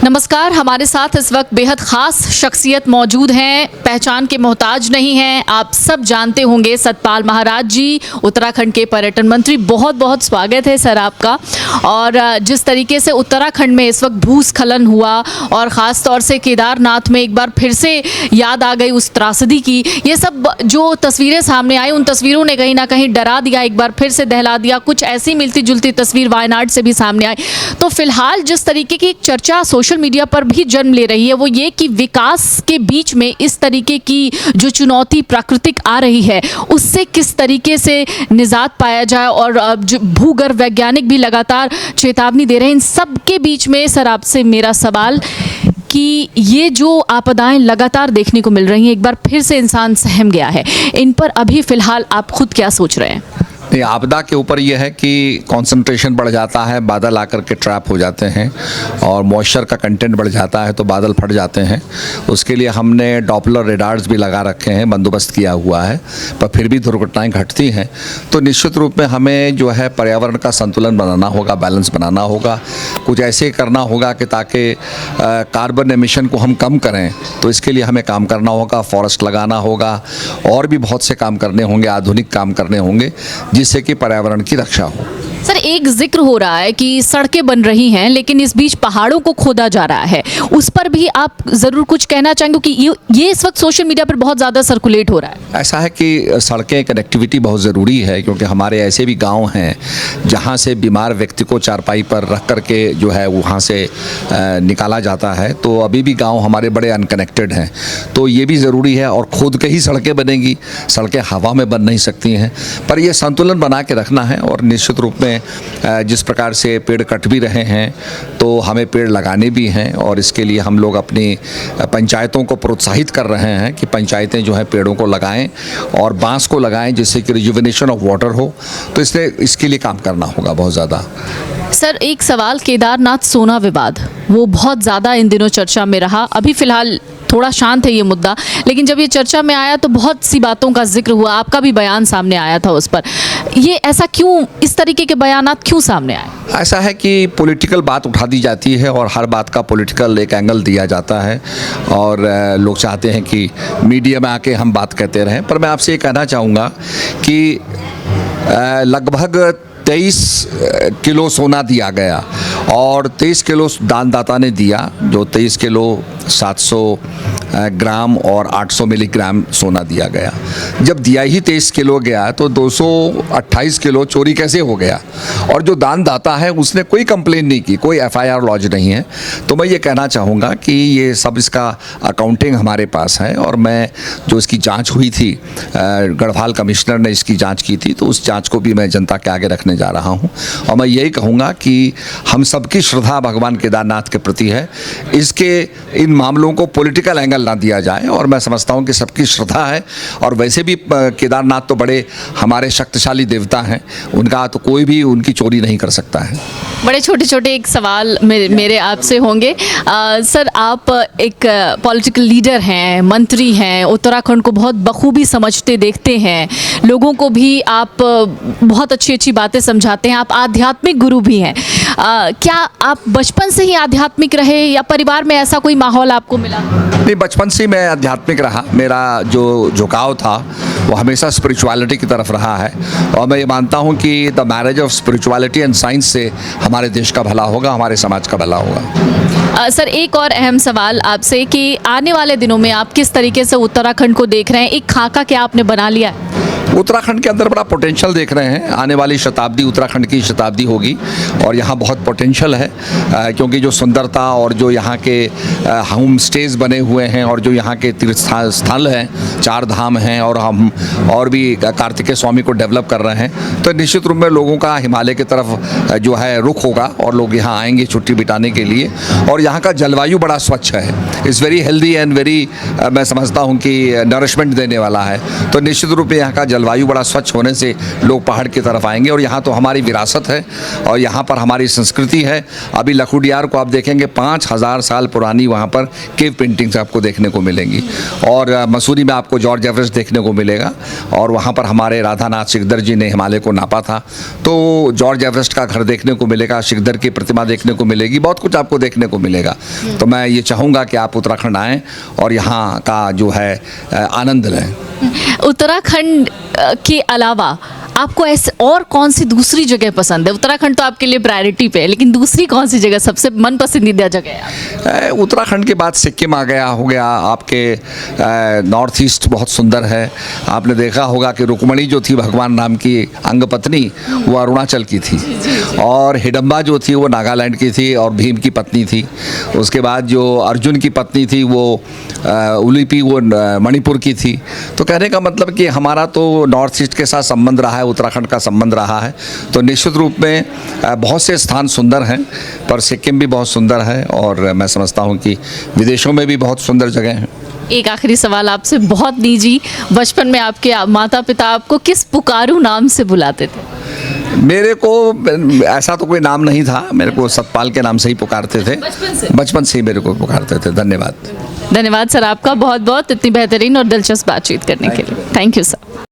नमस्कार, हमारे साथ इस वक्त बेहद ख़ास शख्सियत मौजूद हैं, पहचान के मोहताज नहीं हैं। आप सब जानते होंगे सतपाल महाराज जी, उत्तराखंड के पर्यटन मंत्री। बहुत बहुत स्वागत है सर आपका। और जिस तरीके से उत्तराखंड में इस वक्त भूस्खलन हुआ और ख़ास तौर से केदारनाथ में एक बार फिर से याद आ गई उस त्रासदी की, ये सब जो तस्वीरें सामने आई, उन तस्वीरों ने कहीं ना कहीं डरा दिया, एक बार फिर से दहला दिया। कुछ ऐसी मिलती जुलती तस्वीर वायनाड से भी सामने आई। तो फिलहाल जिस तरीके की एक चर्चा सोशल मीडिया पर भी जन्म ले रही है वो ये कि विकास के बीच में इस तरीके की जो चुनौती प्राकृतिक आ रही है उससे किस तरीके से निजात पाया जाए। और जो भूगर्भ वैज्ञानिक भी लगातार चेतावनी दे रहे हैं। इन सब के बीच में सर आपसे मेरा सवाल कि ये जो आपदाएं लगातार देखने को मिल रही हैं, एक बार फिर से इंसान सहम गया है, इन पर अभी फिलहाल आप खुद क्या सोच रहे हैं? नहीं, आपदा के ऊपर यह है कि कंसंट्रेशन बढ़ जाता है, बादल आकर के ट्रैप हो जाते हैं और मॉइस्चर का कंटेंट बढ़ जाता है तो बादल फट जाते हैं। उसके लिए हमने डॉपलर रेडार्स भी लगा रखे हैं, बंदोबस्त किया हुआ है, पर फिर भी दुर्घटनाएं घटती हैं। तो निश्चित रूप में हमें जो है पर्यावरण का संतुलन बनाना होगा, बैलेंस बनाना होगा। कुछ ऐसे करना होगा कि ताकि कार्बन एमिशन को हम कम करें, तो इसके लिए हमें काम करना होगा, फॉरेस्ट लगाना होगा और भी बहुत से काम करने होंगे, आधुनिक काम करने होंगे जिससे कि पर्यावरण की रक्षा हो। सर एक जिक्र हो रहा है कि सड़कें बन रही हैं लेकिन इस बीच पहाड़ों को खोदा जा रहा है, उस पर भी आप ज़रूर कुछ कहना चाहेंगे कि ये इस वक्त सोशल मीडिया पर बहुत ज़्यादा सर्कुलेट हो रहा है। ऐसा है कि सड़कें कनेक्टिविटी बहुत ज़रूरी है, क्योंकि हमारे ऐसे भी गांव हैं जहां से बीमार व्यक्ति को चारपाई पर रख करके जो है वहां से निकाला जाता है। तो अभी भी गाँव हमारे बड़े अनकनेक्टेड हैं, तो ये भी ज़रूरी है। और खोद के ही सड़कें बनेंगी, सड़कें हवा में बन नहीं सकती हैं। पर यह संतुलन बना के रखना है। और निश्चित रूप में जिस प्रकार से पेड़ कट भी रहे हैं तो हमें पेड़ लगाने भी हैं। और इसके लिए हम लोग अपनी पंचायतों को प्रोत्साहित कर रहे हैं कि पंचायतें जो है पेड़ों को लगाएं और बांस को लगाएं जिससे कि रिजुविनेशन ऑफ वाटर हो। तो इसलिए इसके लिए काम करना होगा बहुत ज़्यादा। सर एक सवाल, केदारनाथ सोना विवाद वो बहुत ज़्यादा इन दिनों चर्चा में रहा। अभी फ़िलहाल थोड़ा शांत है ये मुद्दा, लेकिन जब ये चर्चा में आया तो बहुत सी बातों का जिक्र हुआ, आपका भी बयान सामने आया था उस पर। ये ऐसा क्यों, इस तरीके के बयानात क्यों सामने आए? ऐसा है कि पॉलिटिकल बात उठा दी जाती है और हर बात का पॉलिटिकल एक एंगल दिया जाता है और लोग चाहते हैं कि मीडिया में आके हम बात कहते रहें। पर मैं आपसे ये कहना चाहूँगा कि लगभग 23 किलो सोना दिया गया और 23 किलो दानदाता ने दिया, जो 23 किलो 700 ग्राम और 800 मिलीग्राम सोना दिया गया। जब दिया ही 23 किलो गया तो 228 किलो चोरी कैसे हो गया? और जो दानदाता है उसने कोई कंप्लेन नहीं की, कोई FIR लॉन्च नहीं है। तो मैं ये कहना चाहूँगा कि ये सब इसका अकाउंटिंग हमारे पास है। और मैं जो इसकी जांच हुई थी, गढ़वाल कमिश्नर ने इसकी जांच की थी, तो उस जांच को भी मैं जनता के आगे रखने जा रहा हूँ। और मैं यही कहूँगा कि हम सबकी श्रद्धा भगवान केदारनाथ के प्रति है, इन मामलों को पॉलिटिकल एंगल ना दिया जाए। और मैं समझता हूँ कि सबकी श्रद्धा है। और वैसे भी केदारनाथ तो बड़े हमारे शक्तिशाली देवता हैं, उनका तो कोई भी उनकी चोरी नहीं कर सकता है। बड़े छोटे छोटे एक सवाल मेरे आपसे होंगे। सर आप एक पॉलिटिकल लीडर हैं, मंत्री हैं, उत्तराखंड को बहुत बखूबी समझते देखते हैं, लोगों को भी आप बहुत अच्छी अच्छी बातें समझाते हैं, आप आध्यात्मिक गुरु भी हैं। क्या आप बचपन से ही आध्यात्मिक रहे या परिवार में ऐसा कोई माहौल आपको मिला? नहीं, बचपन से मैं आध्यात्मिक रहा। मेरा जो झुकाव था वो हमेशा स्पिरिचुअलिटी की तरफ रहा है। और मैं ये मानता हूँ कि the marriage of spirituality and science से हमारे देश का भला होगा, हमारे समाज का भला होगा। सर एक और अहम सवाल आपसे कि आने वाले दिनों में आप किस तरीके से उत्तराखंड को देख रहे हैं? एक खाका क्या आपने बना लिया? उत्तराखंड के अंदर बड़ा पोटेंशियल देख रहे हैं। आने वाली शताब्दी उत्तराखंड की शताब्दी होगी और यहाँ बहुत पोटेंशियल है, क्योंकि जो सुंदरता और जो यहाँ के होम स्टेज बने हुए हैं और जो यहाँ के तीर्थ स्थल हैं, 4 धाम हैं, और हम और भी कार्तिकेय स्वामी को डेवलप कर रहे हैं, तो निश्चित रूप में लोगों का हिमालय की तरफ जो है रुख होगा और लोग यहाँ आएंगे छुट्टी बिताने के लिए। और यहाँ का जलवायु बड़ा स्वच्छ है, is very healthy and very, मैं समझता हूँ कि नरिशमेंट देने वाला है। तो निश्चित रूप में यहाँ का जलवायु बड़ा स्वच्छ होने से लोग पहाड़ की तरफ आएंगे। और यहाँ तो हमारी विरासत है और यहाँ पर हमारी संस्कृति है। अभी लखुडियार को आप देखेंगे 5000 साल पुरानी वहाँ पर केव पेंटिंग्स आपको देखने को मिलेंगी। और मसूरी में आपको जॉर्ज एवरेस्ट देखने को मिलेगा और वहाँ पर हमारे राधानाथ सिकदर जी ने हिमालय को नापा था। तो जॉर्ज एवरेस्ट का घर देखने को मिलेगा, सिकदर की प्रतिमा देखने को मिलेगी, बहुत कुछ आपको देखने को मिलेगा। तो मैं ये चाहूँगा कि आप उत्तराखंड आएँ और यहाँ का जो है आनंद लें। उत्तराखंड के अलावा आपको ऐसे और कौन सी दूसरी जगह पसंद है? उत्तराखंड तो आपके लिए प्रायोरिटी पे है, लेकिन दूसरी कौन सी जगह सबसे मन पसंदीदा जगह है? उत्तराखंड के बाद सिक्किम आ गया, हो गया आपके नॉर्थ ईस्ट बहुत सुंदर है। आपने देखा होगा कि रुक्मणी जो थी भगवान राम की अंगपत्नी, वो अरुणाचल की थी और हिडम्बा जो थी वो नागालैंड की थी और भीम की पत्नी थी। उसके बाद जो अर्जुन की पत्नी थी वो उलूपी, वो मणिपुर की थी। तो कहने का मतलब कि हमारा तो नॉर्थ ईस्ट के साथ संबंध रहा है, उत्तराखंड का संबंध रहा है। तो निश्चित रूप में बहुत से स्थान सुंदर हैं, पर सिक्किम भी बहुत सुंदर है और मैं समझता हूँ कि विदेशों में भी बहुत सुंदर जगह हैं। एक आखिरी सवाल आपसे, बहुत निजी, बचपन में आपके माता पिता आपको किस पुकारू नाम से बुलाते थे? मेरे को ऐसा तो कोई नाम नहीं था, मेरे को सतपाल के नाम से ही पुकारते थे। बचपन से ही मेरे को पुकारते थे। धन्यवाद। धन्यवाद सर आपका बहुत बहुत, इतनी बेहतरीन और दिलचस्प बातचीत करने के लिए। Thank you sir.